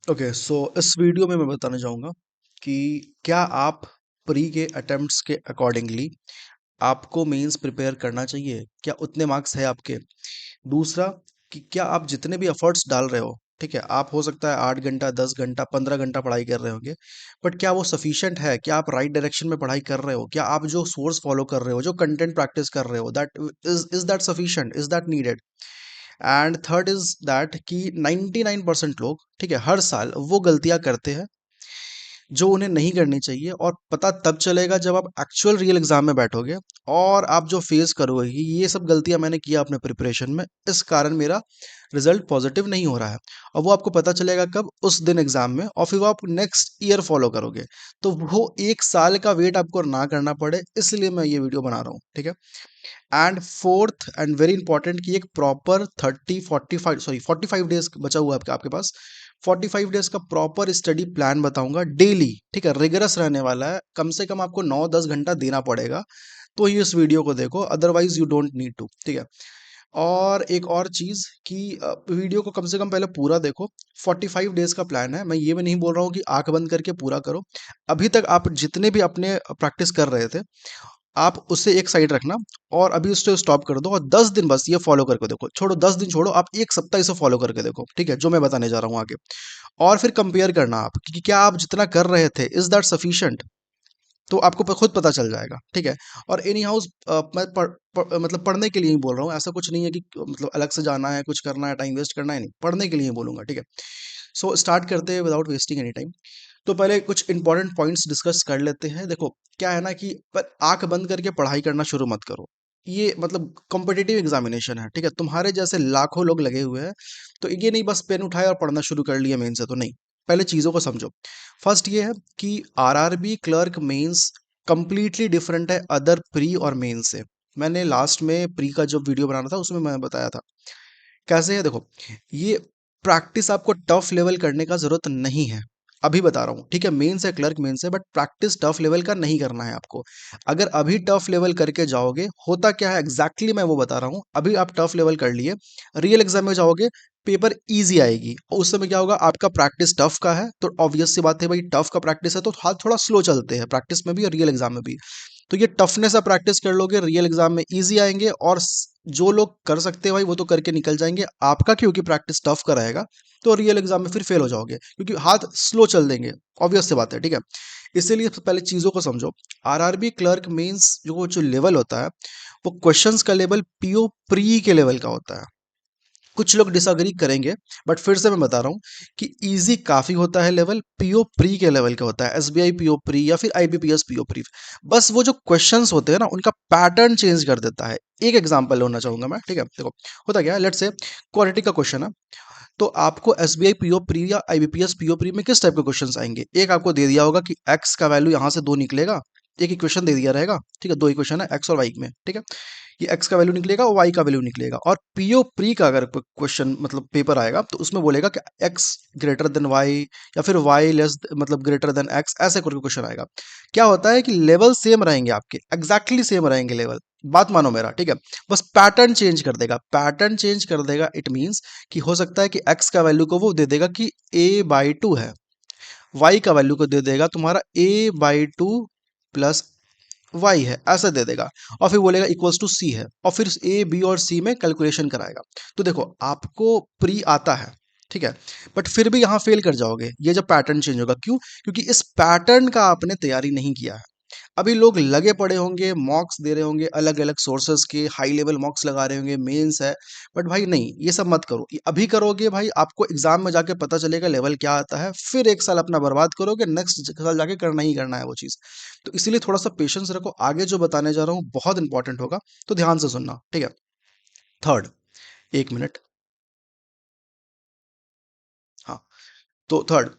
Okay, सो इस video में मैं बताना चाहूँगा कि क्या आप प्री के अटेम्प्ट्स के अकॉर्डिंगली आपको मेंस प्रिपेयर करना चाहिए? क्या उतने मार्क्स है आपके? दूसरा कि क्या आप जितने भी एफर्ट्स डाल रहे हो, ठीक है, आप हो सकता है 8 घंटा, 10 घंटा, 15 घंटा पढ़ाई कर रहे होंगे, बट क्या वो सफिशिएंट है? क्या आप राइट डायरेक्शन में पढ़ाई कर रहे हो? क्या आप जो सोर्स फॉलो कर रहे हो, जो कंटेंट प्रैक्टिस कर रहे हो, that is that sufficient? Is that needed? And third is that कि 99% लोग, ठीक है, हर साल वो गलतियां करते हैं जो उन्हें नहीं करनी चाहिए, और पता तब चलेगा जब आप एक्चुअल रियल एग्जाम में बैठोगे और आप जो फेस करोगे कि ये सब गलतियां मैंने किया अपने प्रिपरेशन में, इस कारण मेरा रिजल्ट पॉजिटिव नहीं हो रहा है। और वो आपको पता चलेगा कब? उस दिन एग्जाम में, और फिर वो आप नेक्स्ट ईयर फॉलो करोगे। तो वो 1 साल का वेट आपको ना करना पड़े, इसलिए मैं ये वीडियो बना रहा हूँ, ठीक है। And fourth and very important कि एक प्रॉपर 45 डेज बचा हुआ है आपके आपके पास। 45 डेज का प्रॉपर स्टडी प्लान बताऊंगा डेली, ठीक है, रिगरस रहने वाला है। कम से कम आपको 9-10 घंटा देना पड़ेगा, तो ही इस वीडियो को देखो, otherwise you don't need to, ठीक है। और एक और चीज कि वीडियो को कम से कम पहले पूरा देखो। 45 डेज का प्लान है, मैं ये भी नहीं बोल रहा हूँ कि आंख बंद करके पूरा करो। अभी तक आप जितने भी अपने प्रैक्टिस कर रहे थे, आप उसे एक साइड रखना, और अभी उसको स्टॉप कर दो, और 10 दिन बस ये फॉलो करके देखो। छोड़ो, 10 दिन छोड़ो, आप एक सप्ताह इसे फॉलो करके देखो, ठीक है, जो मैं बताने जा रहा हूँ आगे। और फिर कंपेयर करना आप कि क्या आप जितना कर रहे थे, इज दैट सफिशिएंट? तो आपको खुद पता चल जाएगा, ठीक है। और एनी हाउस मैं मतलब पढ़ने के लिए ही बोल रहा हूँ, ऐसा कुछ नहीं है कि मतलब अलग से जाना है, कुछ करना है, टाइम वेस्ट करना है, नहीं, पढ़ने के लिए ही बोलूंगा, ठीक है। सो स्टार्ट करते हैं विदाउट वेस्टिंग एनी टाइम। तो पहले कुछ इंपॉर्टेंट पॉइंट्स डिस्कस कर लेते हैं। देखो, क्या है ना कि पर आंख बंद करके पढ़ाई करना शुरू मत करो। ये मतलब कॉम्पिटिटिव एग्जामिनेशन है, ठीक है, तुम्हारे जैसे लाखों लोग लगे हुए हैं। तो ये नहीं बस पेन उठाया और पढ़ना शुरू कर लिया मेन से, तो नहीं। पहले चीज़ों को समझो। फर्स्ट ये है कि RRB clerk mains completely different है अदर प्री और मेन से। मैंने लास्ट में प्री का जो वीडियो बनाना था उसमें मैं बताया था कैसे है। देखो, ये प्रैक्टिस आपको टफ लेवल करने का जरूरत नहीं है, अभी बता रहा हूँ, ठीक है। मेन से क्लर्क मेन से, बट प्रैक्टिस टफ लेवल का नहीं करना है आपको। अगर अभी टफ लेवल करके जाओगे, होता क्या है एग्जैक्टली मैं वो बता रहा हूँ। अभी आप टफ लेवल कर लिए, रियल एग्जाम में जाओगे, पेपर इजी आएगी, और उस समय क्या होगा, आपका प्रैक्टिस टफ का है, तो ऑब्वियस सी बात है भाई, टफ का प्रैक्टिस है तो हाथ थोड़ा स्लो चलते हैं प्रैक्टिस में भी और रियल एग्जाम में भी। तो ये टफनेस आप प्रैक्टिस कर लोगे, रियल एग्जाम में इजी आएंगे, और जो लोग कर सकते हैं भाई वो तो करके निकल जाएंगे। आपका क्योंकि प्रैक्टिस टफ का रहेगा, तो रियल एग्जाम में फिर फेल हो जाओगे, क्योंकि हाथ स्लो चल देंगे। ऑब्वियस सी बात है, ठीक है। इसीलिए सबसे पहले चीजों को समझो। आरआरबी क्लर्क मेंस जो लेवल होता है, वो क्वेश्चंस का लेवल पीओ प्री के लेवल का होता है। कुछ लोग डिसअग्री करेंगे, बट फिर से मैं बता रहा हूँ कि इजी काफी होता है लेवल, पीओ प्री के लेवल का होता है, एसबीआई पीओ प्री या फिर आईबीपीएस पीओ प्री। बस वो जो क्वेश्चंस होते हैं ना, उनका पैटर्न चेंज कर देता है। एक एग्जांपल लेना चाहूंगा मैं, ठीक है। देखो, होता क्या है, लेट्स से क्वाड्रेटिक का क्वेश्चन है, तो आपको एसबीआई पीओ प्री या आईबीपीएस पीओ प्री में किस टाइप के क्वेश्चंस आएंगे? एक आपको दे दिया होगा कि एक्स का वैल्यू यहाँ से 2 निकलेगा, एक इक्वेशन दे दिया रहेगा, ठीक है, 2 इक्वेशन है एक्स और वाई में, ठीक है। ये एक्स का वैल्यू निकलेगा और वाई का वैल्यू निकलेगा, और पीओ प्री का अगर क्वेश्चन मतलब पेपर आएगा, तो उसमें बोलेगा कि एक्स ग्रेटर देन वाई, या फिर वाई लेस मतलब ग्रेटर देन एक्स, ऐसे करके क्वेश्चन आएगा। क्या होता है कि लेवल सेम रहेंगे आपके, एग्जैक्टली सेम रहेंगे लेवल, बात मानो मेरा, ठीक है। बस पैटर्न चेंज कर देगा, पैटर्न चेंज कर देगा, इट मीन्स कि हो सकता है कि एक्स का वैल्यू को वो दे देगा कि a/2 है, वाई का वैल्यू को दे देगा तुम्हारा a/2 प्लस वाई है, ऐसा दे देगा, और फिर बोलेगा इक्वल्स टू सी है, और फिर ए बी और सी में कैलकुलेशन कराएगा। तो देखो, आपको प्री आता है, ठीक है, बट फिर भी यहाँ फेल कर जाओगे ये जब पैटर्न चेंज होगा। क्यों? क्योंकि इस पैटर्न का आपने तैयारी नहीं किया है। अभी लोग लगे पड़े होंगे, मॉक्स दे रहे होंगे, अलग अलग सोर्सेज के हाई लेवल मॉक्स लगा रहे होंगे, मेंस है, बट भाई नहीं, ये सब मत करो। ये अभी करोगे भाई, आपको एग्जाम में जाके पता चलेगा लेवल क्या आता है, फिर 1 साल अपना बर्बाद करोगे, नेक्स्ट साल जाके करना ही करना है वो चीज़। तो इसीलिए थोड़ा सा पेशेंस रखो, आगे जो बताने जा रहा हूँ बहुत इंपॉर्टेंट होगा, तो ध्यान से सुनना, ठीक है। Third, 1 minute. हाँ, तो थर्ड,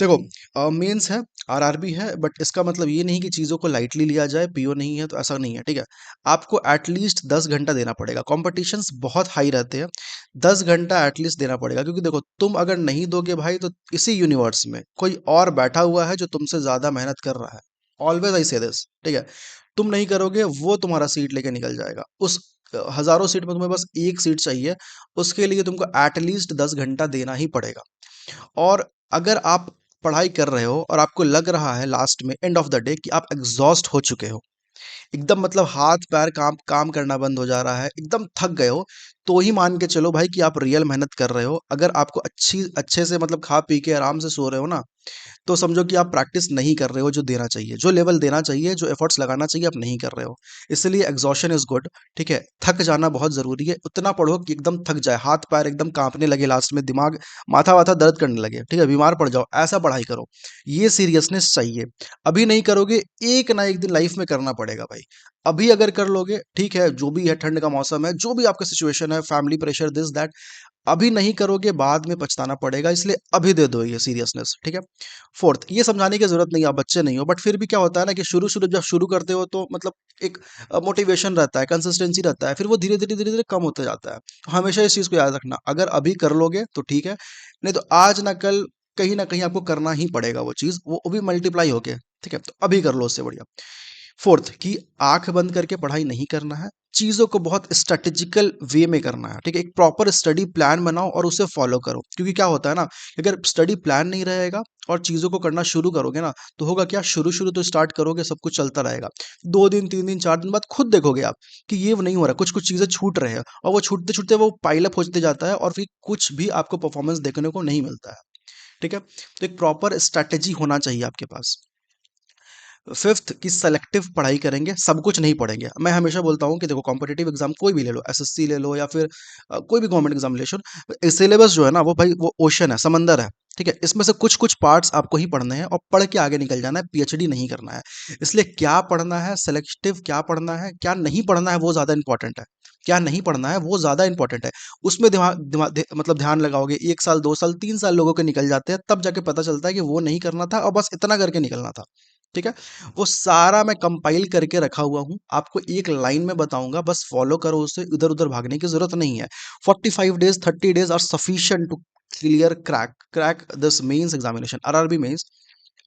देखो, मेंस है, आरआरबी है, बट इसका मतलब ये नहीं कि चीज़ों को लाइटली लिया जाए, पीओ नहीं है तो ऐसा नहीं है, ठीक है। आपको एटलीस्ट 10 घंटा देना पड़ेगा, कॉम्पिटिशन्स बहुत हाई रहते हैं। 10 घंटा एटलीस्ट देना पड़ेगा, क्योंकि देखो, तुम अगर नहीं दोगे भाई, तो इसी यूनिवर्स में कोई और बैठा हुआ है जो तुमसे ज़्यादा मेहनत कर रहा है। ऑलवेज आई से दिस, ठीक है। तुम नहीं करोगे, वो तुम्हारा सीट लेके निकल जाएगा। उस हजारों सीट में तुम्हें बस एक सीट चाहिए, उसके लिए तुमको एटलीस्ट 10 घंटा देना ही पड़ेगा। और अगर आप पढ़ाई कर रहे हो और आपको लग रहा है लास्ट में एंड ऑफ द डे कि आप एग्जॉस्ट हो चुके हो, एकदम मतलब हाथ पैर काम काम करना बंद हो जा रहा है, एकदम थक गए हो, तो ही मान के चलो भाई कि आप रियल मेहनत कर रहे हो। अगर आपको अच्छे से मतलब खा पी के आराम से सो रहे हो ना, तो समझो कि आप प्रैक्टिस नहीं कर रहे हो जो देना चाहिए, जो लेवल देना चाहिए, जो एफर्ट्स लगाना चाहिए आप नहीं कर रहे हो। इसलिए एग्जॉशन इज गुड। ठीक है, थक जाना बहुत जरूरी है, उतना पढ़ो कि एकदम थक जाए, हाथ पैर एकदम कांपने लगे, लास्ट में दिमाग माथा वाथा दर्द करने लगे, ठीक है, बीमार पड़ जाओ, ऐसा पढ़ाई करो। ये सीरियसनेस चाहिए। अभी नहीं करोगे, एक ना एक दिन लाइफ में करना पड़ेगा भाई। अभी अगर कर लोगे ठीक है, जो भी है, ठंड का मौसम है, जो भी आपका सिचुएशन है, फैमिली प्रेशर, दिस दैट, अभी नहीं करोगे बाद में पछताना पड़ेगा, इसलिए अभी दे दो ये सीरियसनेस। ठीक है। फोर्थ, ये समझाने की जरूरत नहीं, आप बच्चे नहीं हो, बट फिर भी क्या होता है ना कि शुरू शुरू जब शुरू करते हो तो मतलब एक मोटिवेशन रहता है, कंसिस्टेंसी रहता है, फिर वो धीरे धीरे कम होता जाता है। तो हमेशा इस चीज को याद रखना, अगर अभी कर लोगे तो ठीक है, नहीं तो आज ना कहीं आपको करना ही पड़ेगा वो चीज, वो भी मल्टीप्लाई होके। ठीक है, तो अभी कर लो, उससे बढ़िया। फोर्थ, कि आंख बंद करके पढ़ाई नहीं करना है, चीजों को बहुत स्ट्रेटेजिकल वे में करना है। ठीक है, एक प्रॉपर स्टडी प्लान बनाओ और उसे फॉलो करो, क्योंकि क्या होता है ना, अगर स्टडी प्लान नहीं रहेगा और चीजों को करना शुरू करोगे ना, तो होगा क्या, शुरू शुरू तो स्टार्ट करोगे, सब कुछ चलता रहेगा, 2 दिन 3 दिन 4 दिन बाद खुद देखोगे आप कि ये नहीं हो रहा, कुछ कुछ चीजें छूट रहे हैं, और वो छूटते छूटते वो पाइलअप होते जाता है, और फिर कुछ भी आपको परफॉर्मेंस देखने को नहीं मिलता है। ठीक है, तो एक प्रॉपर स्ट्रेटेजी होना चाहिए आपके पास। फिफ्थ, कि सेलेक्टिव पढ़ाई करेंगे, सब कुछ नहीं पढ़ेंगे। मैं हमेशा बोलता हूँ कि देखो, कॉम्पिटिटिव एग्जाम कोई भी ले लो, एसएससी ले लो या फिर कोई भी गवर्नमेंट एग्जामिनेशन, सिलेबस जो है ना वो भाई वो ओशन है, समंदर है। ठीक है, इसमें से कुछ कुछ पार्ट्स आपको ही पढ़ने हैं और पढ़ के आगे निकल जाना है, पीएचडी नहीं करना है। इसलिए क्या पढ़ना है, सेलेक्टिव क्या पढ़ना है, क्या नहीं पढ़ना है, वो ज्यादा इंपॉर्टेंट है। क्या नहीं पढ़ना है वो ज्यादा इंपॉर्टेंट है। उसमें मतलब ध्यान लगाओगे, 1 साल 2 साल 3 साल लोगों के निकल जाते हैं, तब जाके पता चलता है कि वो नहीं करना था और बस इतना करके निकलना था। ठीक है, वो सारा मैं कंपाइल करके रखा हुआ हूँ, आपको एक लाइन में बताऊंगा, बस फॉलो करो उसे, इधर उधर भागने की जरूरत नहीं है। 45 days 30 days are sufficient to clear crack this mains examination, RRB mains.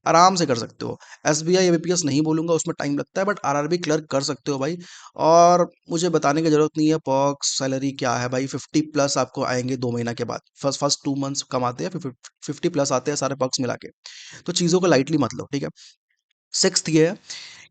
आराम से कर सकते हो। एसबीआई एबीपीएस नहीं बोलूंगा, उसमें टाइम लगता है, बट आरआरबी क्लियर कर सकते हो भाई। और मुझे बताने की जरूरत नहीं है पर्क्स सैलरी क्या है भाई, 50+ आपको आएंगे 2 महीना के बाद, फर्स्ट फर्स्ट 2 मंथ्स कमाते हैं, फिर 50+ आते हैं सारे पर्क्स मिला के। तो चीज़ों को लाइटली मत लो। ठीक है। सिक्स्थ ये है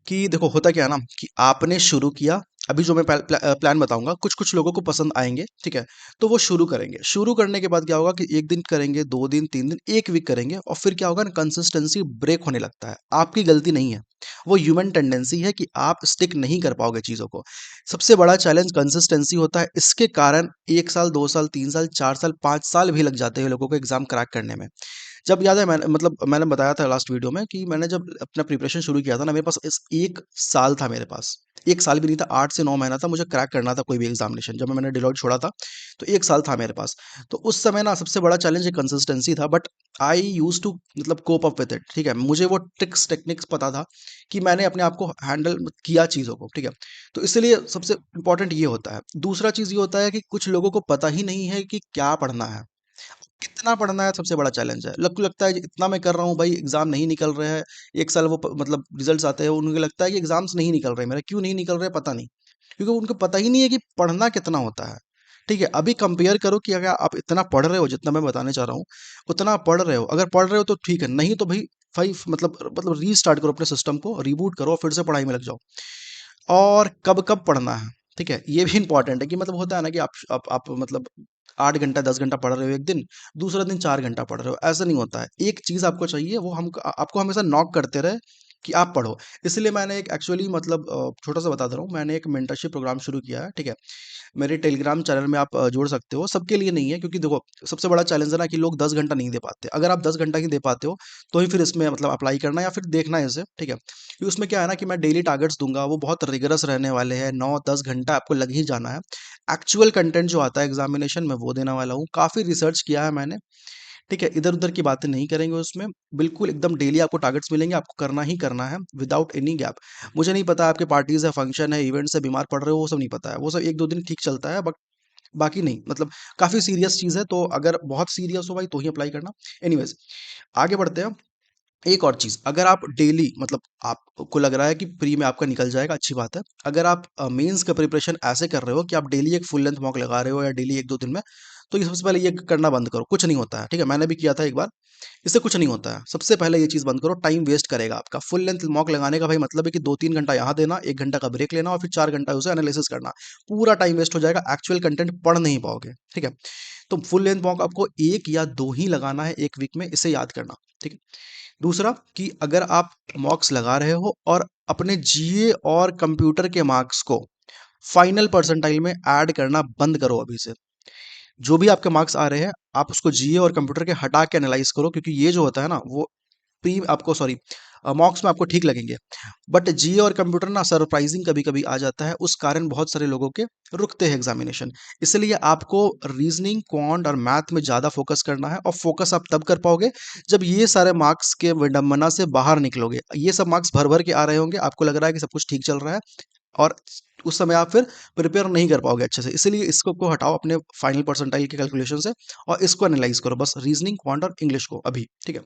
कि देखो, होता क्या है ना कि आपने शुरू किया, अभी जो मैं प्लान बताऊंगा कुछ कुछ लोगों को पसंद आएंगे, ठीक है, तो वो शुरू करेंगे, शुरू करने के बाद क्या होगा कि 1 दिन करेंगे, 2 दिन 3 दिन 1 वीक करेंगे, और फिर क्या होगा ना, कंसिस्टेंसी ब्रेक होने लगता है। आपकी गलती नहीं है, वो ह्यूमन टेंडेंसी है कि आप स्टिक नहीं कर पाओगे चीज़ों को। सबसे बड़ा चैलेंज कंसिस्टेंसी होता है, इसके कारण 1 साल 2 साल 3 साल 4 साल 5 साल भी लग जाते हैं लोगों को एग्जाम क्रैक करने में। जब याद है, मैंने बताया था लास्ट वीडियो में कि मैंने जब अपना प्रिपरेशन शुरू किया था ना, मेरे पास इस 1 साल था, मेरे पास 1 साल भी नहीं था, 8 से 9 महीना था, मुझे क्रैक करना था कोई भी एग्जामिनेशन, जब मैंने डिलॉयट छोड़ा था, तो 1 साल था मेरे पास। तो उस समय ना सबसे बड़ा चैलेंज कंसिस्टेंसी था, बट आई यूज टू मतलब कोप अप विद इट। ठीक है, मुझे वो ट्रिक्स टेक्निक्स पता था कि मैंने अपने आप को हैंडल किया चीज़ों को। ठीक है, तो इसलिए सबसे इंपॉर्टेंट ये होता है। दूसरा चीज़ ये होता है कि कुछ लोगों को पता ही नहीं है कि क्या पढ़ना है, कितना पढ़ना है, सबसे बड़ा चैलेंज है। लगता है कि इतना मैं कर रहा हूँ भाई, एग्जाम नहीं निकल रहे हैं, 1 साल वो मतलब रिजल्ट्स आते हैं, उनको लगता है कि एग्जाम्स नहीं निकल रहे, मेरा क्यों नहीं निकल रहे पता नहीं, क्योंकि उनको पता ही नहीं है कि पढ़ना कितना होता है। ठीक है, अभी कंपेयर करो कि अगर आप इतना पढ़ रहे हो जितना मैं बताने चाह रहा हूँ, उतना पढ़ रहे हो, अगर पढ़ रहे हो तो ठीक है, नहीं तो भाई फाइव मतलब रीस्टार्ट करो अपने सिस्टम को, रिबूट करो, फिर से पढ़ाई में लग जाओ। और कब कब पढ़ना है, ठीक है, ये भी इंपॉर्टेंट है कि मतलब होता है ना कि आप मतलब 8 घंटा 10 घंटा पढ़ रहे हो एक दिन, दूसरा दिन 4 घंटा पढ़ रहे हो, ऐसा नहीं होता है। एक चीज आपको चाहिए, वो हम आपको हमेशा नॉक करते रहे कि आप पढ़ो। इसलिए मैंने एक एक्चुअली मतलब छोटा सा बता दे रहा हूँ, मैंने एक मेंटरशिप प्रोग्राम शुरू किया है। ठीक है, मेरे टेलीग्राम चैनल में आप जुड़ सकते हो, सबके लिए नहीं है, क्योंकि देखो सबसे बड़ा चैलेंज है ना कि लोग 10 घंटा नहीं दे पाते। अगर आप 10 घंटा ही दे पाते हो तो ही फिर इसमें मतलब अप्लाई करना या फिर देखना है इसे। ठीक है, क्योंकि उसमें क्या है ना कि मैं डेली टारगेट्स दूंगा, वो बहुत रिगरस रहने वाले हैं, 9-10 घंटा आपको लग ही जाना है। एक्चुअल कंटेंट जो आता है एग्जामिनेशन में वो देने वाला हूँ, काफ़ी रिसर्च किया है मैंने। ठीक है, इधर उधर की बातें नहीं करेंगे उसमें, बिल्कुल एकदम डेली आपको टारगेट्स मिलेंगे, आपको करना ही करना है विदाउट एनी गैप। मुझे नहीं पता आपके पार्टीज है, फंक्शन है, इवेंट्स है, बीमार पड़ रहे हो, वो सब नहीं पता है, वो सब 1-2 दिन ठीक चलता है, बट बाकी नहीं, मतलब काफ़ी सीरियस चीज़ है, तो अगर बहुत सीरियस हो भाई तो ही अप्लाई करना। एनीवेज, आगे बढ़ते हैं। एक और चीज़, अगर आप डेली मतलब आपको लग रहा है कि प्री में आपका निकल जाएगा, अच्छी बात है। अगर आप मेंस का प्रिपरेशन ऐसे कर रहे हो कि आप डेली एक फुल लेंथ मॉक लगा रहे हो या डेली 1-2 दिन में, तो ये सबसे पहले ये करना बंद करो, कुछ नहीं होता है, ठीक है, मैंने भी किया था एक बार, इससे कुछ नहीं होता है। सबसे पहले ये चीज़ बंद करो, टाइम वेस्ट करेगा आपका। फुल लेंथ मॉक लगाने का भाई मतलब है कि 2-3 घंटा यहाँ देना, 1 घंटा का ब्रेक लेना और फिर 4 घंटा उसे एनालिसिस करना, पूरा टाइम वेस्ट हो जाएगा, एक्चुअल कंटेंट पढ़ नहीं पाओगे, ठीक है। तो फुल लेंथ मॉक आपको 1 या 2 ही लगाना है एक वीक में, इसे याद करना, ठीक है। दूसरा कि अगर आप मॉक्स लगा रहे हो और अपने जीए और कंप्यूटर के मार्क्स को फाइनल परसेंटाइल में ऐड करना बंद करो अभी से। जो भी आपके मार्क्स आ रहे हैं, आप उसको जीए और कंप्यूटर के हटा के एनालाइज करो, क्योंकि ये जो होता है ना वो प्री आपको सॉरी मॉक्स में आपको ठीक लगेंगे, बट जीए और कंप्यूटर ना सरप्राइजिंग कभी कभी आ जाता है, उस कारण बहुत सारे लोगों के रुकते हैं एग्जामिनेशन। इसलिए आपको रीजनिंग, क्वांट और मैथ में ज़्यादा फोकस करना है, और फोकस आप तब कर पाओगे जब ये सारे मार्क्स के विडंबना से बाहर निकलोगे। ये सब मार्क्स भर भर के आ रहे होंगे, आपको लग रहा है कि सब कुछ ठीक चल रहा है, और उस समय आप फिर प्रिपेयर नहीं कर पाओगे अच्छे से। इसीलिए इसको को हटाओ अपने फाइनल परसेंटाइल के कैलकुलेशन से, और इसको एनालाइज करो बस, रीजनिंग, क्वांट और इंग्लिश को अभी, ठीक है।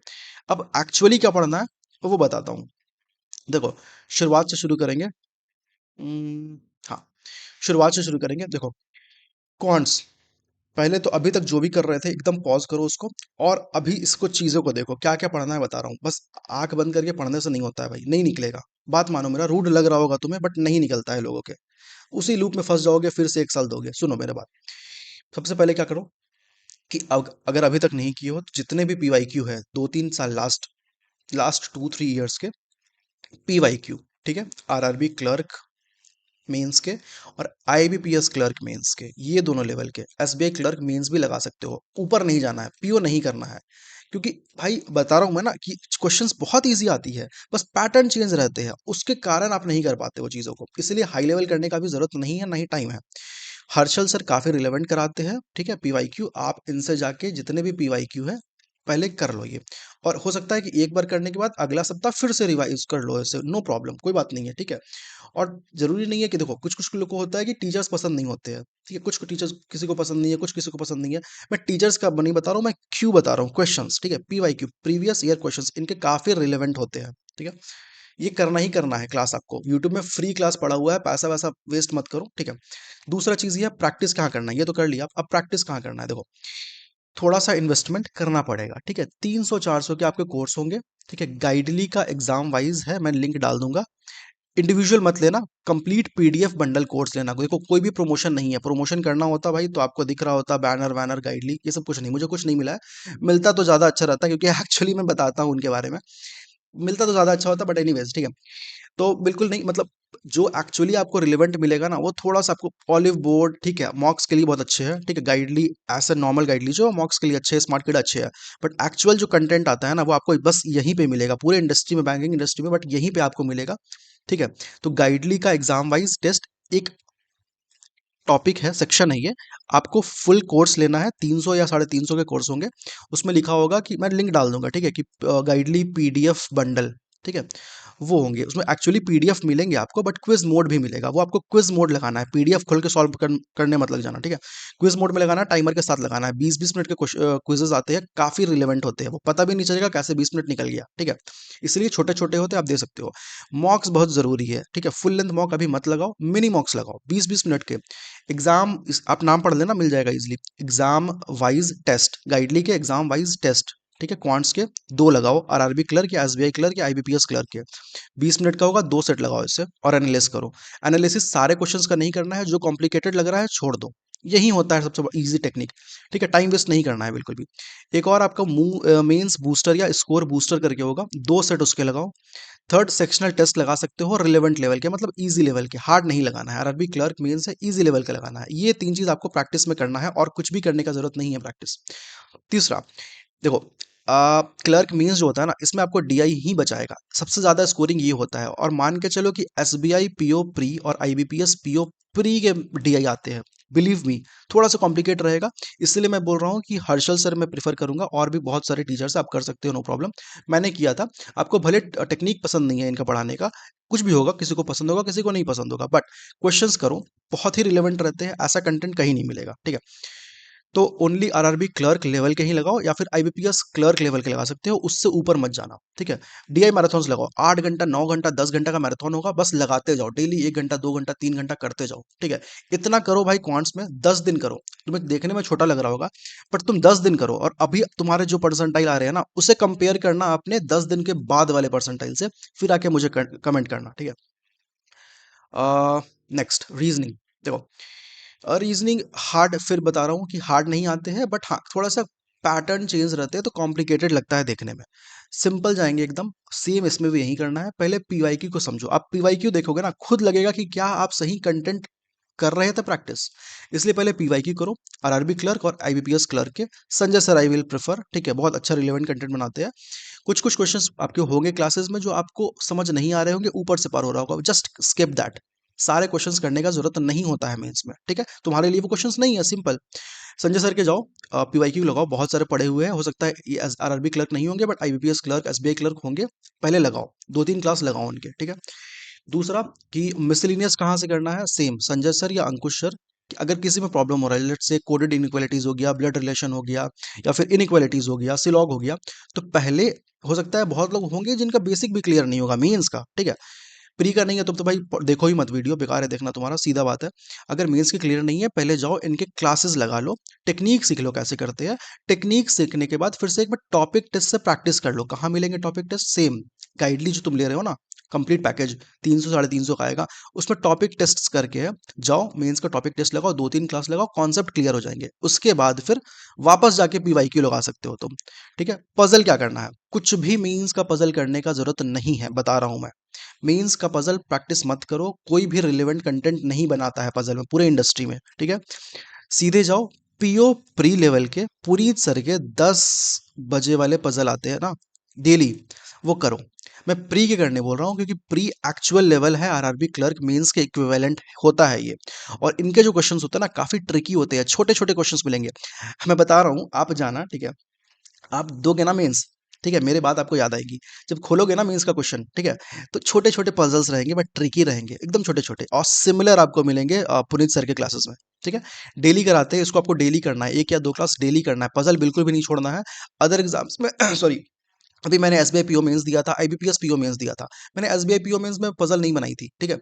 अब एक्चुअली क्या पढ़ना है वो बताता हूँ। देखो, शुरुआत से शुरू करेंगे। हाँ, शुरुआत से शुरू करेंगे। देखो, क्वांट्स पहले तो अभी तक जो भी कर रहे थे एकदम पॉज करो उसको, और अभी इसको चीज़ों को देखो, क्या क्या पढ़ना है बता रहा हूँ। बस आंख बंद करके पढ़ने से नहीं होता है भाई, नहीं निकलेगा। बात मानो, मेरा रूड लग रहा होगा तुम्हें, बट नहीं निकलता है लोगों के। उसी लूप में फंस जाओगे, फिर से 1 साल दोगे। सुनो मेरे बात। सबसे पहले क्या करो कि अगर अभी तक नहीं किए हो तो जितने भी पीवाईक्यू है 2-3 साल लास्ट लास्ट 2-3 ईयर्स के पीवाईक्यू, ठीक है, आरआरबी क्लर्क मेंस के और आईबीपीएस क्लर्क मेंस के, ये दोनों लेवल के, एसबीआई क्लर्क मेंस भी लगा सकते हो। ऊपर नहीं जाना है, पीओ नहीं करना है, क्योंकि भाई बता रहा हूं मैं ना कि क्वेश्चंस बहुत इजी आती है, बस पैटर्न चेंज रहते हैं, उसके कारण आप नहीं कर पाते वो चीज़ों को। इसलिए हाई लेवल करने का भी जरूरत नहीं है, ना ही टाइम है। हर्षल सर काफ़ी रिलेवेंट कराते हैं, ठीक है, पीवाईक्यू आप इनसे जाके जितने भी पीवाईक्यू है पहले कर लो ये। और हो सकता है कि एक बार करने के बाद अगला सप्ताह फिर से रिवाइज कर लो, ऐसे नो प्रॉब्लम, कोई बात नहीं है, ठीक है। और जरूरी नहीं है कि देखो, कुछ कुछ लोग को होता है कि टीचर्स पसंद नहीं होते हैं, ठीक है, कुछ टीचर्स किसी को पसंद नहीं है, कुछ किसी को पसंद नहीं है। मैं टीचर्स का नहीं बता रहा हूँ, मैं क्यू बता रहा हूँ, क्वेश्चंस, ठीक है, पीवाईक्यू प्रीवियस ईयर क्वेश्चंस, इनके काफी रिलेवेंट होते हैं, ठीक है। ये करना ही करना है। क्लास आपको यूट्यूब में फ्री क्लास पड़ा हुआ है, पैसा वैसा वेस्ट मत करो, ठीक है। दूसरा चीज ये है, प्रैक्टिस कहाँ करना है, ये तो कर लिया, अब प्रैक्टिस कहाँ करना है। देखो, थोड़ा सा इन्वेस्टमेंट करना पड़ेगा, ठीक है। 300-400 के आपके कोर्स होंगे, ठीक है। गाइडली का एग्जाम वाइज है, मैं लिंक डाल दूंगा। इंडिविजुअल मत लेना, कंप्लीट पीडीएफ बंडल कोर्स लेना। देखो, कोई भी प्रमोशन नहीं है, प्रमोशन करना होता भाई तो आपको दिख रहा होता बैनर वैनर गाइडली, ये सब कुछ नहीं, मुझे कुछ नहीं मिला है। मिलता तो ज़्यादा अच्छा रहता, क्योंकि एक्चुअली मैं बताता हूँ उनके बारे में, मिलता तो ज़्यादा अच्छा होता, बट एनीवेज, ठीक है। तो बिल्कुल नहीं, मतलब जो एक्चुअली आपको रिलेवेंट मिलेगा ना, वो थोड़ा सा आपको ऑलिव बोर्ड, ठीक है, मॉक्स के लिए बहुत अच्छे हैं, ठीक है। गाइडली ऐसे नॉर्मल गाइडली जो मॉक्स के लिए अच्छे हैं, स्मार्ट किड अच्छे हैं, बट एक्चुअल जो कंटेंट आता है ना, वो आपको बस यहीं पे मिलेगा, पूरे इंडस्ट्री में, बैंकिंग इंडस्ट्री में, बट यहीं पे आपको मिलेगा, ठीक है। तो गाइडली का एग्जाम वाइज टेस्ट एक टॉपिक है, सेक्शन है ये, आपको फुल कोर्स लेना है, 300 या 350 के कोर्स होंगे। उसमें लिखा होगा कि मैं लिंक डाल दूंगा, ठीक है, कि गाइडली पीडीएफ बंडल, ठीक है, वो होंगे। उसमें एक्चुअली पीडीएफ मिलेंगे आपको, बट क्विज मोड भी मिलेगा, वो आपको क्विज मोड लगाना है, पीडीएफ खोल के सॉल्व करने मत लग जाना, ठीक है। क्विज मोड में लगाना है, टाइमर के साथ लगाना है। 20-20 मिनट के क्विजेज आते हैं, काफी रिलेवेंट होते हैं, वो पता भी नहीं चलेगा कैसे 20 मिनट निकल गया, ठीक है। इसलिए छोटे छोटे होते हैं, आप दे सकते हो। मॉक्स बहुत जरूरी है, ठीक है। फुल लेंथ मॉक अभी मत लगाओ, मिनी मॉक्स लगाओ 20-20 मिनट के। एग्जाम आप नाम पढ़ लेना, मिल जाएगा इजीली। एग्जाम वाइज टेस्ट, गाइडली के एग्जाम वाइज टेस्ट, ठीक है, क्वांट्स के 2 लगाओ, आरआरबी क्लर्क या एसबीआई क्लर्क या आईबीपीएस क्लर्क के। 20 मिनट का होगा, 2 सेट लगाओ इससे और एनालिस करो। एनालिसिस सारे क्वेश्चंस का नहीं करना है, जो कॉम्प्लिकेटेड लग रहा है छोड़ दो। यही होता है सबसे इजी टेक्निक, ठीक है। टाइम वेस्ट नहीं करना है बिल्कुल भी। एक और आपका मेंस बूस्टर या स्कोर बूस्टर करके होगा, 2 सेट उसके लगाओ। थर्ड सेक्शनल टेस्ट लगा सकते हो, रिलेवेंट लेवल के, मतलब इजी लेवल के, हार्ड नहीं लगाना है। आरआरबी क्लर्क मेंस है, इजी लेवल का लगाना है। ये 3 चीज आपको प्रैक्टिस में करना है, और कुछ भी करने का जरूरत नहीं है प्रैक्टिस। तीसरा, देखो, क्लर्क मीन्स जो होता है ना, इसमें आपको डीआई ही बचाएगा, सबसे ज्यादा स्कोरिंग ये होता है। और मान के चलो कि एसबीआई पीओ प्री और आईबीपीएस पीओ प्री के डीआई आते हैं, बिलीव मी, थोड़ा सा कॉम्प्लिकेट रहेगा। इसलिए मैं बोल रहा हूँ कि हर्षल सर मैं प्रीफर करूंगा, और भी बहुत सारे टीचर्स आप कर सकते हो, नो प्रॉब्लम। मैंने किया था। आपको भले टेक्निक पसंद नहीं है इनका पढ़ाने का, कुछ भी होगा, किसी को पसंद होगा, किसी को नहीं पसंद होगा, बट क्वेश्चंस करो, बहुत ही रिलेवेंट रहते हैं, ऐसा कंटेंट कहीं नहीं मिलेगा, ठीक है। तो ओनली आरआरबी क्लर्क लेवल के ही लगाओ या फिर आईबीपीएस क्लर्क लेवल के लगा सकते हो, उससे ऊपर मत जाना, ठीक है। डीआई मैराथन्स लगाओ, 8 घंटा 9 घंटा 10 घंटा का मैराथन होगा, बस लगाते जाओ डेली, 1 घंटा 2 घंटा 3 घंटा करते जाओ, ठीक है। इतना करो भाई, क्वांट्स में 10 दिन करो। तुम्हें देखने में छोटा लग रहा होगा, बट तुम 10 दिन करो और अभी तुम्हारे जो परसेंटाइल आ रहे हैं ना, उसे कंपेयर करना अपने 10 दिन के बाद वाले परसेंटाइल से, फिर आके मुझे कमेंट करना, ठीक है। नेक्स्ट रीजनिंग, देखो रीजनिंग हार्ड फिर बता रहा हूँ कि हार्ड नहीं आते हैं, बट हाँ थोड़ा सा पैटर्न चेंज रहते हैं तो कॉम्प्लिकेटेड लगता है देखने में। सिंपल जाएंगे एकदम, सेम इसमें भी यही करना है। पहले पीवाईक्यू को समझो, आप पीवाईक्यू देखोगे ना खुद लगेगा कि क्या आप सही कंटेंट कर रहे थे प्रैक्टिस। इसलिए पहले पीवाईक्यू करो, आरआरबी क्लर्क और आईबीपीएस क्लर्क के। Sanjay sir I will prefer, ठीक है, बहुत अच्छा रिलेवेंट कंटेंट बनाते हैं। कुछ कुछ क्वेश्चंस आपके होंगे क्लासेस में जो आपको समझ नहीं आ रहे होंगे, ऊपर से पार हो रहा होगा, जस्ट स्किप दैट। सारे क्वेश्चंस करने का जरूरत नहीं होता है मेंस में, ठीक है, तुम्हारे लिए वो क्वेश्चंस नहीं है, सिंपल। संजय सर के जाओ, पीवाईक्यू लगाओ, बहुत सारे पड़े हुए हैं, हो सकता है ये आरआरबी क्लर्क नहीं होंगे but IBPS clerk SBI clerk होंगे, पहले लगाओ, 2-3 क्लास लगाओ उनके, ठीक है। दूसरा कि मिसलिनियस कहाँ से करना है, सेम संजय सर या अंकुश सर। कि अगर किसी में प्रॉब्लम हो रहा है, लेट्स से कोडेड इनइक्वालिटीज हो गया, ब्लड रिलेशन हो गया, या फिर इनइक्वालिटीज हो गया, सिलॉग हो गया, तो पहले हो सकता है बहुत लोग होंगे जिनका बेसिक भी क्लियर नहीं होगा मीन्स का, ठीक है। प्री का नहीं है तो भाई देखो ही मत, वीडियो बेकार है देखना तुम्हारा, सीधा बात है। अगर मेंस के क्लियर नहीं है, पहले जाओ इनके क्लासेस लगा लो, टेक्निक सीख लो कैसे करते हैं। टेक्निक सीखने के बाद फिर से एक बार टॉपिक टेस्ट से प्रैक्टिस कर लो। कहाँ मिलेंगे टॉपिक टेस्ट, सेम गाइडली जो तुम ले रहे हो ना, कंप्लीट पैकेज 300 साढ़े 300 का आएगा, उसमें टॉपिक टेस्ट करके जाओ, मेंस का टॉपिक टेस्ट लगाओ, 2-3 क्लास लगाओ, कॉन्सेप्ट क्लियर हो जाएंगे, उसके बाद फिर वापस जाके पीवाईक्यू लगा सकते हो तुम, ठीक है। पजल क्या करना है, कुछ भी मीन्स का पजल करने का जरूरत नहीं है, बता रहा हूं मैं। मेंस का पजल प्रैक्टिस मत करो, कोई भी रिलेवेंट कंटेंट नहीं बनाता है पजल में पूरे इंडस्ट्री में, ठीक है। सीधे जाओ, पीओ प्री लेवल के पुनीत सर के 10 बजे वाले पजल आते हैं ना डेली, वो करो। मैं प्री के करने बोल रहा हूँ क्योंकि प्री एक्चुअल लेवल है, आरआरबी क्लर्क मेंस के इक्विवेलेंट होता है ये। और इनके जो क्वेश्चंस होते हैं ना काफी ट्रिकी होते हैं, छोटे छोटे क्वेश्चंस मिलेंगे। मैं बता रहा हूँ, आप जाना, ठीक है। आप दोगे ना मेंस, ठीक है, मेरे बात आपको याद आएगी। जब खोलोगे ना मेंस का क्वेश्चन, ठीक है, तो छोटे छोटे पजल्स रहेंगे बट ट्रिकी रहेंगे, एकदम छोटे छोटे, और सिमिलर आपको मिलेंगे पुनीत सर के क्लासेस में, ठीक है। डेली कराते हैं इसको, आपको डेली करना है, 1 या 2 क्लास डेली करना है, पजल बिल्कुल भी नहीं छोड़ना है। अदर एग्जाम्स में सॉरी, अभी मैंने एसबीआई पीओ मेंस दिया था, आईबीपीएस पीओ मेंस दिया था, मैंने एसबीआई पीओ मेंस में पजल नहीं बनाई थी, ठीक है।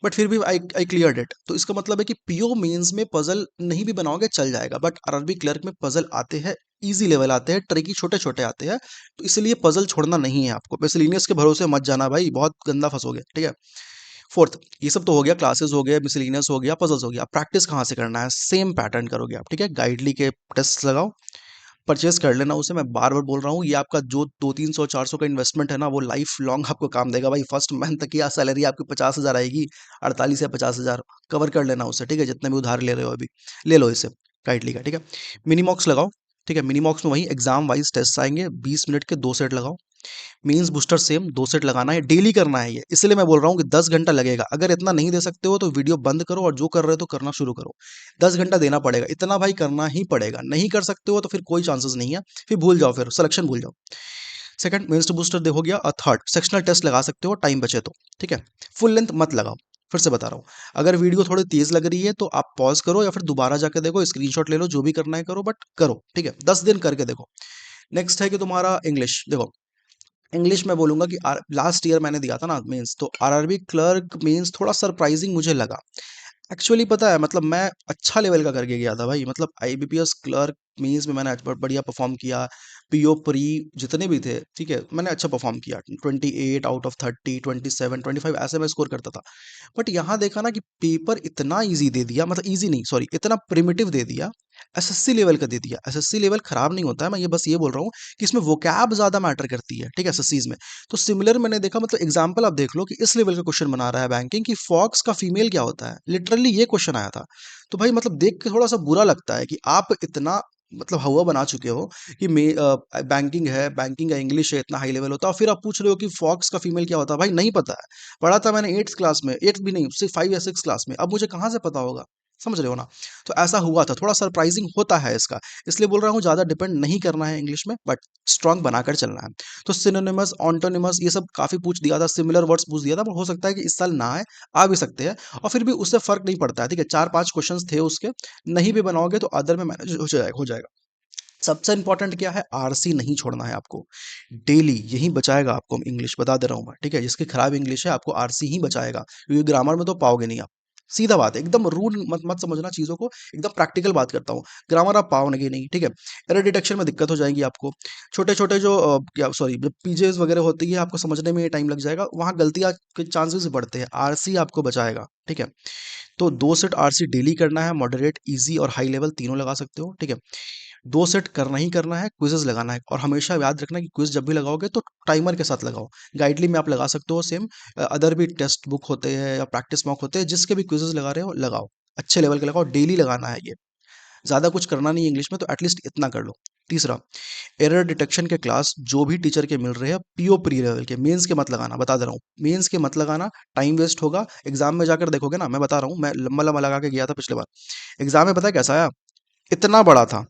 बट फिर भी आई क्लियर्ड इट, तो इसका मतलब है कि पीओ मेंस में पजल नहीं भी बनाओगे चल जाएगा, बट आरआरबी क्लर्क में पजल आते हैं, इजी लेवल आते हैं, ट्रिकी छोटे छोटे आते हैं, तो इसलिए पजल छोड़ना नहीं है आपको, मिसलिनियस के भरोसे मत जाना भाई, बहुत गंदा फंसोगे, ठीक है। फोर्थ, ये सब तो हो गया, क्लासेस हो गए, मिसलिनियस हो गया, पजल्स हो गया, प्रैक्टिस कहाँ से करना है, सेम पैटर्न करोगे आप, ठीक है। गाइडली के टेस्ट लगाओ, परचेज कर लेना उसे, मैं बार बार बोल रहा हूँ, ये आपका जो 200-300-400 का इन्वेस्टमेंट है ना, वो लाइफ लॉन्ग आपको काम देगा भाई। फर्स्ट मंथ की सैलरी आपकी 50,000 आएगी, 48 या 50,000 कवर कर लेना उसे, ठीक है, जितने भी उधार ले रहे हो अभी, ले लो इसे काइटली का, ठीक है। मिनीमॉक्स लगाओ, ठीक है, मिनीमॉक्स में वही एग्जाम वाइज टेस्ट आएंगे, 20 मिनट के 2 सेट लगाओ। मीन्स बूस्टर सेम 2 सेट लगाना है, डेली करना है ये, इसलिए मैं बोल रहा हूँ कि 10 घंटा लगेगा। अगर इतना नहीं दे सकते हो तो वीडियो बंद करो और जो कर रहे हो तो करना शुरू करो। 10 घंटा देना पड़ेगा, इतना भाई करना ही पड़ेगा, नहीं कर सकते हो तो फिर कोई चांसेस नहीं है, फिर भूल जाओ, फिर सिलेक्शन भूल जाओ। सेकंड, मेंस टू बूस्टर देखो गया, और थर्ड सेक्शनल टेस्ट लगा सकते हो टाइम बचे तो, ठीक है। फुल लेंथ मत लगाओ, फिर से बता रहा हूँ। अगर वीडियो थोड़ी तेज लग रही है तो आप पॉज करो या फिर दोबारा जाके देखो, स्क्रीनशॉट ले लो, जो भी करना है करो, बट करो, ठीक है, 10 दिन करके देखो। नेक्स्ट है कि तुम्हारा इंग्लिश, देखो इंग्लिश में बोलूंगा कि लास्ट ईयर मैंने दिया था ना मेंस, तो आरआरबी क्लर्क मेंस थोड़ा सरप्राइजिंग मुझे लगा। एक्चुअली पता है, मतलब मैं अच्छा लेवल का करके गया था भाई, मतलब आईबीपीएस क्लर्क मींस में मैंने बढ़िया परफॉर्म किया। पीओ प्री जितने भी थे, ठीक है, मैंने अच्छा परफॉर्म किया, 28 आउट ऑफ 30, 27 25 ऐसे मैं स्कोर करता था। बट यहाँ देखा ना कि पेपर इतना इजी दे दिया, मतलब इजी नहीं सॉरी, इतना प्रिमिटिव दे दिया, एसएससी लेवल का दे दिया। एसएससी लेवल खराब नहीं होता है, मैं ये बस ये बोल रहा हूँ कि इसमें वोकैब ज्यादा मैटर करती है, ठीक है, एसएससीज में। तो सिमिलर मैंने देखा, मतलब एग्जाम्पल आप देख लो कि इस लेवल का क्वेश्चन बना रहा है बैंकिंग कि फॉक्स का फीमेल क्या होता है, लिटरली ये क्वेश्चन आया था। तो भाई मतलब देख के थोड़ा सा बुरा लगता है कि आप इतना मतलब हवा बना चुके हो कि बैंकिंग है, बैंकिंग का इंग्लिश है, इतना हाई लेवल होता है, और फिर आप पूछ रहे हो कि फॉक्स का फीमेल क्या होता है। भाई नहीं पता है, पढ़ा था मैंने 8th क्लास में, 8th भी नहीं, सिर्फ 5 या 6 क्लास में, अब मुझे कहाँ से पता होगा। समझ रहे हो ना? तो ऐसा हुआ था, थोड़ा सरप्राइजिंग होता है इसका, इसलिए बोल रहा हूँ ज़्यादा डिपेंड नहीं करना है इंग्लिश में, बट स्ट्रांग बनाकर चलना है। तो सिनोनिमस, ऑन्टोनिमस ये सब काफ़ी पूछ दिया था, सिमिलर वर्ड्स पूछ दिया था, पर हो सकता है कि इस साल ना आए, आ भी सकते हैं, और फिर भी उससे फ़र्क नहीं पड़ता है, ठीक है? 4-5 क्वेश्चंस थे उसके, नहीं भी बनाओगे तो अदर में मैनेज हो जाएगा। सबसे इंपॉर्टेंट क्या है, आरसी नहीं छोड़ना है आपको, डेली यही बचाएगा आपको, इंग्लिश बता दे रहा हूँ मैं, ठीक है? जिसकी खराब इंग्लिश है आपको आरसी ही बचाएगा, क्योंकि ग्रामर में तो पाओगे नहीं आप, सीधा बात है, एकदम रूल मत मत समझना चीज़ों को, एकदम प्रैक्टिकल बात करता हूँ, ग्रामर आप पाओगे नहीं, ठीक है? एरर डिटेक्शन में दिक्कत हो जाएगी आपको, छोटे छोटे जो क्या सॉरी जब पीजेज वगैरह होती है आपको समझने में टाइम लग जाएगा, वहाँ गलतियाँ के चांसेस बढ़ते हैं, आरसी आपको बचाएगा, ठीक है? तो 2 सेट आरसी डेली करना है, मॉडरेट, ईजी और हाई लेवल तीनों लगा सकते हो, ठीक है? 2 सेट करना ही करना है, क्विज़ेज़ लगाना है, और हमेशा याद रखना कि क्विज़ जब भी लगाओगे तो टाइमर के साथ लगाओ। गाइडली में आप लगा सकते हो सेम, अदर भी टेक्स्ट बुक होते हैं या प्रैक्टिस मॉक होते हैं, जिसके भी क्विज़ेज़ लगा रहे हो लगाओ। अच्छे लेवल के लगाओ, डेली लगाना है ये। ज़्यादा कुछ करना नहीं है इंग्लिश में, तो एटलीस्ट इतना कर लो। तीसरा, एरर डिटेक्शन के क्लास जो भी टीचर के मिल रहे हैं, पीओ प्री लेवल के, मेंस के मत लगाना, बता दे रहा हूँ। मेंस के मत लगाना, टाइम वेस्ट होगा। एग्ज़ाम में जाकर देखोगे ना, मैं बता रहा हूँ, मैं लंबा-लंबा लगा के गया था पिछले बार। एग्ज़ाम में पता है कैसा आया? इतना बड़ा था,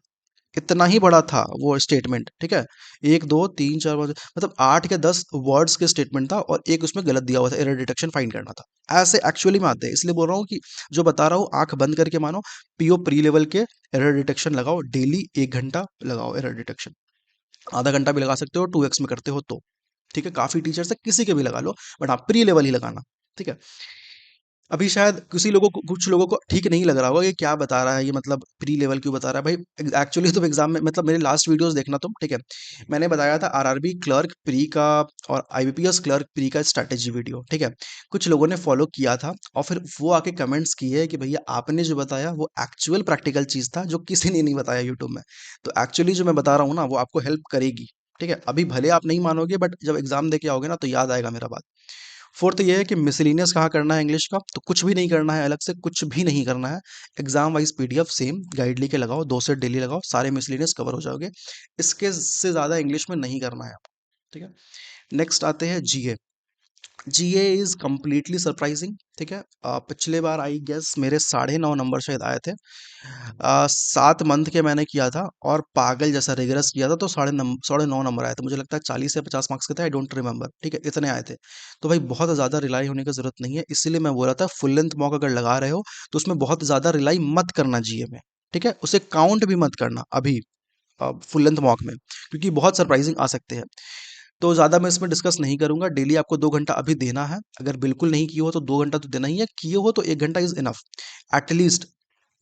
इतना ही बड़ा था वो स्टेटमेंट, ठीक है? 1, 2, 3, 4, 5 मतलब 8 या 10 वर्ड्स के स्टेटमेंट था, और एक उसमें गलत दिया हुआ था, एरर डिटेक्शन फाइंड करना था। ऐसे एक्चुअली में आते हैं, इसलिए बोल रहा हूँ कि जो बता रहा हूँ आँख बंद करके मानो, पीओ प्री लेवल के एरर डिटेक्शन लगाओ, डेली 1 घंटा लगाओ एरर डिटेक्शन। आधा घंटा भी लगा सकते हो 2x में करते हो तो, ठीक है? काफ़ी टीचर्स है, किसी के भी लगा लो, बट हाँ, प्री लेवल ही लगाना, ठीक है? अभी शायद किसी लोगों को, कुछ लोगों को ठीक नहीं लग रहा होगा, ये क्या बता रहा है ये, मतलब प्री लेवल क्यों बता रहा है भाई? एक्चुअली तुम एग्जाम में, मतलब मेरे लास्ट वीडियोस देखना तुम, ठीक है? मैंने बताया था आरआरबी क्लर्क प्री का और आईबीपीएस क्लर्क प्री का स्ट्रैटेजी वीडियो, ठीक है? कुछ लोगों ने फॉलो किया था, और फिर वो आके कमेंट्स किए है कि भैया आपने जो बताया वो एक्चुअल प्रैक्टिकल चीज़ था, जो किसी ने नहीं बताया यूट्यूब में। तो एक्चुअली जो मैं बता रहा हूँ ना, वो आपको हेल्प करेगी, ठीक है? अभी भले आप नहीं मानोगे, बट जब एग्जाम दे के आओगे ना, तो याद आएगा मेरा बात। फोर्थ ये है कि मिसलिनियस कहाँ करना है इंग्लिश का, तो कुछ भी नहीं करना है, अलग से कुछ भी नहीं करना है। Exam wise PDF same guide के लगाओ, 2 सेट डेली लगाओ, सारे मिसलिनियस कवर हो जाओगे। इसके से ज़्यादा इंग्लिश में नहीं करना है आपको, ठीक है? नेक्स्ट आते हैं जीए। जीए इज कम्प्लीटली सरप्राइजिंग, ठीक है? पिछले बार आई गेस मेरे 9.5 नंबर शायद आए थे। 7 मंथ के मैंने किया था, और पागल जैसा रिगरस किया था, तो 9.5 नंबर आए थे, मुझे लगता है 40 या 50 मार्क्स के थे, आई डोंट रिमेंबर, ठीक है? इतने आए थे। तो भाई बहुत ज़्यादा रिलाई होने की ज़रूरत नहीं है, इसीलिए मैं बोल रहा था फुल लेंथ मॉक अगर लगा रहे हो, तो उसमें बहुत ज़्यादा रिलाई मत करना जीए में, ठीक है? उसे काउंट भी मत करना अभी फुल लेंथ मॉक में, क्योंकि बहुत सरप्राइजिंग आ सकते हैं। तो ज़्यादा मैं इसमें डिस्कस नहीं करूँगा, डेली आपको 2 घंटा अभी देना है, अगर बिल्कुल नहीं किए हो तो 2 घंटा तो देना ही है, किए हो तो 1 घंटा इज़ इनफ, एटलीस्ट,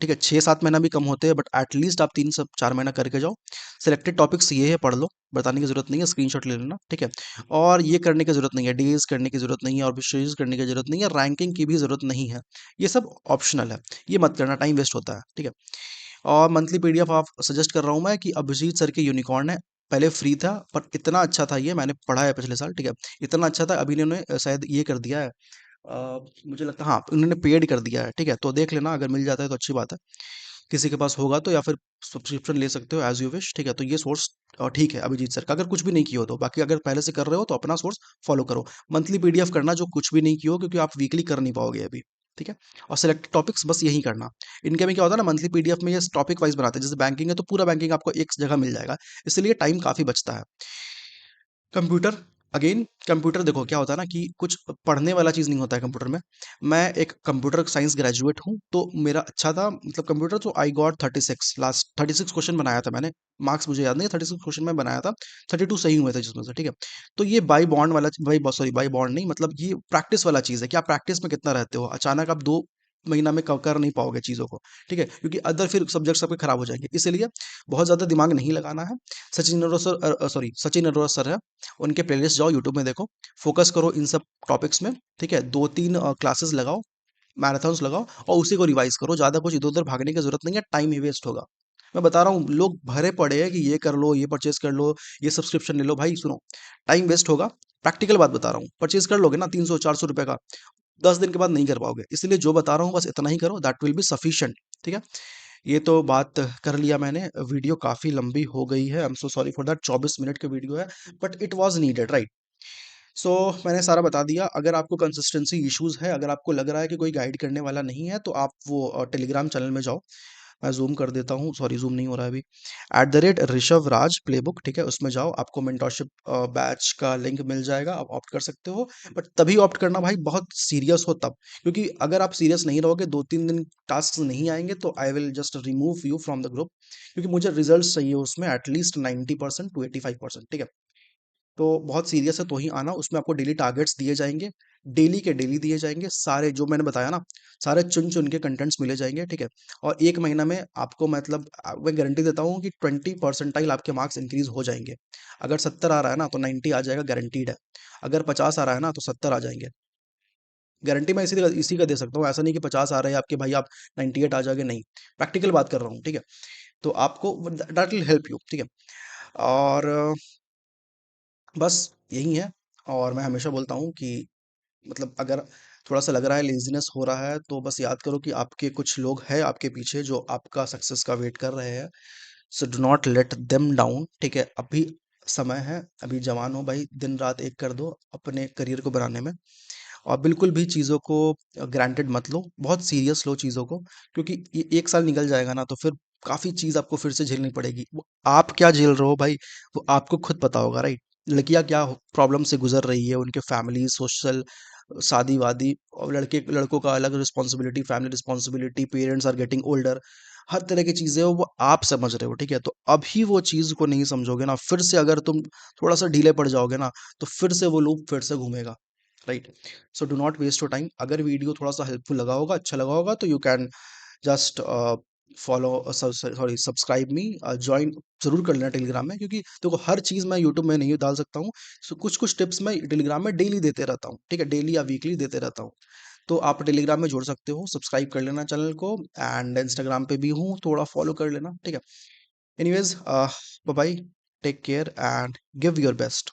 ठीक है? 6-7 महीना भी कम होते हैं, बट एटलीस्ट आप 3 से 4 महीना करके जाओ। सिलेक्टेड टॉपिक्स ये है, पढ़ लो, बताने की ज़रूरत नहीं है, स्क्रीनशॉट ले लेना, ठीक है? और ये करने की ज़रूरत नहीं है, डेज़ करने की ज़रूरत नहीं है, और विशेज़ करने की ज़रूरत नहीं है, रैंकिंग की भी ज़रूरत नहीं है, ये सब ऑप्शनल है, ये मत करना, टाइम वेस्ट होता है, ठीक है? और मंथली पीडीएफ आप सजेस्ट कर रहा हूँ मैं, कि अभिजीत सर के यूनिकॉर्न है, पहले फ्री था, पर इतना अच्छा था ये, मैंने पढ़ा है पिछले साल, ठीक है? इतना अच्छा था, अभी इन्होंने शायद ये कर दिया है, मुझे लगता है हाँ, उन्होंने पेड कर दिया है, ठीक है? तो देख लेना, अगर मिल जाता है तो अच्छी बात है, किसी के पास होगा तो, या फिर सब्सक्रिप्शन ले सकते हो एज यू विश, ठीक है? तो ये सोर्स ठीक है अभिजीत सर का, अगर कुछ भी नहीं किया हो तो। बाकी अगर पहले से कर रहे हो तो अपना सोर्स फॉलो करो, मंथली पीडीएफ करना जो कुछ भी नहीं किया हो, क्योंकि आप वीकली कर नहीं पाओगे अभी, ठीक है? और सिलेक्टेड टॉपिक्स बस यही करना। इनके में क्या होता है ना, मंथली पीडीएफ में ये टॉपिक वाइज बनाते हैं, जैसे बैंकिंग है तो पूरा बैंकिंग आपको एक जगह मिल जाएगा, इसलिए टाइम काफ़ी बचता है। कंप्यूटर, अगेन कंप्यूटर देखो क्या होता है ना, कि कुछ पढ़ने वाला चीज़ नहीं होता है कंप्यूटर में। मैं एक कंप्यूटर साइंस ग्रेजुएट हूँ, तो मेरा अच्छा था, मतलब कंप्यूटर, तो आई गॉट 36, लास्ट 36 क्वेश्चन बनाया था मैंने, मार्क्स मुझे याद नहीं है, 36 क्वेश्चन मैं बनाया था, 32 सही हुए थे जिसमें से, ठीक है? तो ये बाई बॉन्ड वाला, बाई सॉरी बाई बॉन्ड नहीं, मतलब ये प्रैक्टिस वाला चीज़ है कि आप प्रैक्टिस में कितना रहते हो, अचानक आप 2 महीना में कर नहीं पाओगे चीज़ों को, ठीक है? क्योंकि अदर फिर सब्जेक्ट्स आपके खराब हो जाएंगे, इसलिए बहुत ज़्यादा दिमाग नहीं लगाना है। सचिन अरोरा सर है, उनके प्लेलिस्ट जाओ, यूट्यूब में देखो, फोकस करो इन सब टॉपिक्स में, ठीक है? 2-3 क्लासेस लगाओ, मैराथन्स लगाओ, और उसी को रिवाइज करो, ज़्यादा कुछ इधर-उधर भागने की ज़रूरत नहीं है, टाइम ही वेस्ट होगा। मैं बता रहा हूँ, लोग भरे पड़े हैं कि ये कर लो, ये परचेज़ कर लो, ये सब्सक्रिप्शन ले लो, भाई सुनो, टाइम वेस्ट होगा, प्रैक्टिकल बात बता रहा हूँ, परचेज़ कर लोगे ना 300-400 रुपए का, 10 दिन के बाद नहीं कर पाओगे, इसलिए जो बता रहा हूँ बस इतना ही करो, दैट विल बी सफिशिएंट, ठीक है? ये तो बात कर लिया मैंने, वीडियो काफ़ी लंबी हो गई है, I am so sorry for that, 24 minute की वीडियो है, but it was needed, right? So मैंने सारा बता दिया। अगर आपको कंसिस्टेंसी इश्यूज है, अगर आपको लग रहा है कि कोई गाइड करने वाला नहीं है, तो आप वो टेलीग्राम चैनल में जाओ। मैं जूम कर देता हूँ, सॉरी जूम नहीं हो रहा है अभी। @ऋषभ राज प्लेबुक, ठीक है, उसमें जाओ, आपको मेंटोरशिप बैच का लिंक मिल जाएगा, आप ऑप्ट कर सकते हो। बट तभी ऑप्ट करना भाई बहुत सीरियस हो तब, क्योंकि अगर आप सीरियस नहीं रहोगे, 2-3 दिन टास्क नहीं आएंगे, तो I will just remove you from the group, क्योंकि मुझे रिजल्ट चाहिए उसमें एटलीस्ट 90% टू 85%, ठीक है। तो बहुत सीरियस है तो ही आना। उसमें आपको डेली टारगेट्स दिए जाएंगे, डेली के डेली दिए जाएंगे, सारे जो मैंने बताया ना, सारे चुन चुन के कंटेंट्स मिले जाएंगे, ठीक है। और 1 महीना में आपको मतलब मैं गारंटी देता हूँ कि 20% आपके मार्क्स इंक्रीज हो जाएंगे। अगर 70 आ रहा है ना, तो 90 आ जाएगा, गारंटीड है। अगर 50 आ रहा है ना, तो 70 आ जाएंगे। गारंटी मैं इसी का दे सकता हूँ। ऐसा नहीं कि 50 आ रहे हैं आपके भाई, आप 98 आ जाओगे, नहीं। प्रैक्टिकल बात कर रहा हूँ, ठीक है। तो आपको दैट विल हेल्प यू, ठीक है। और बस यही है। और मैं हमेशा बोलता हूँ कि मतलब अगर थोड़ा-सा लग रहा है, लेज़ीनेस हो रहा है, तो बस याद करो कि आपके कुछ लोग हैं आपके पीछे जो आपका सक्सेस का वेट कर रहे हैं। सो do not let them down, ठीक है। अभी समय है, अभी जवान हो भाई, दिन-रात एक कर दो अपने करियर को बनाने में। और बिल्कुल भी चीज़ों को ग्रांटेड मत लो, बहुत सीरियस लो चीज़ों को, क्योंकि ये 1 साल निकल जाएगा ना, तो फिर काफ़ी चीज़ आपको फिर से झेलनी पड़ेगी। वो आप क्या झेल रहे हो भाई, वो आपको खुद पता होगा, राइट? लड़कियाँ क्या प्रॉब्लम से गुज़र रही है, उनके फैमिली, सोशल, शादी-वादी, और लड़कों का अलग responsibility, family responsibility, parents are getting older, हर तरह की चीज़ें हो, वो आप समझ रहे हो, ठीक है? तो अभी वो चीज़ को नहीं समझोगे ना, फिर से अगर तुम थोड़ा-सा ढीले पड़ जाओगे ना, तो फिर से वो लूप फिर से घूमेगा, right? So do not waste your time. अगर वीडियो थोड़ा-सा हेल्पफुल लगा होगा, अच्छा लगा होगा, तो you can just follow, sorry subscribe me, join जरूर कर लेना टेलीग्राम में, क्योंकि देखो हर चीज़ मैं यूट्यूब में नहीं डाल सकता हूँ। सो कुछ कुछ टिप्स मैं टेलीग्राम में डेली देते रहता हूँ, ठीक है, डेली या वीकली देते रहता हूँ। तो आप टेलीग्राम में जुड़ सकते हो, सब्सक्राइब कर लेना चैनल को, एंड इंस्टाग्राम पे भी हूँ, थोड़ा फॉलो कर लेना, ठीक है। Anyways, bye bye, take care and give your best.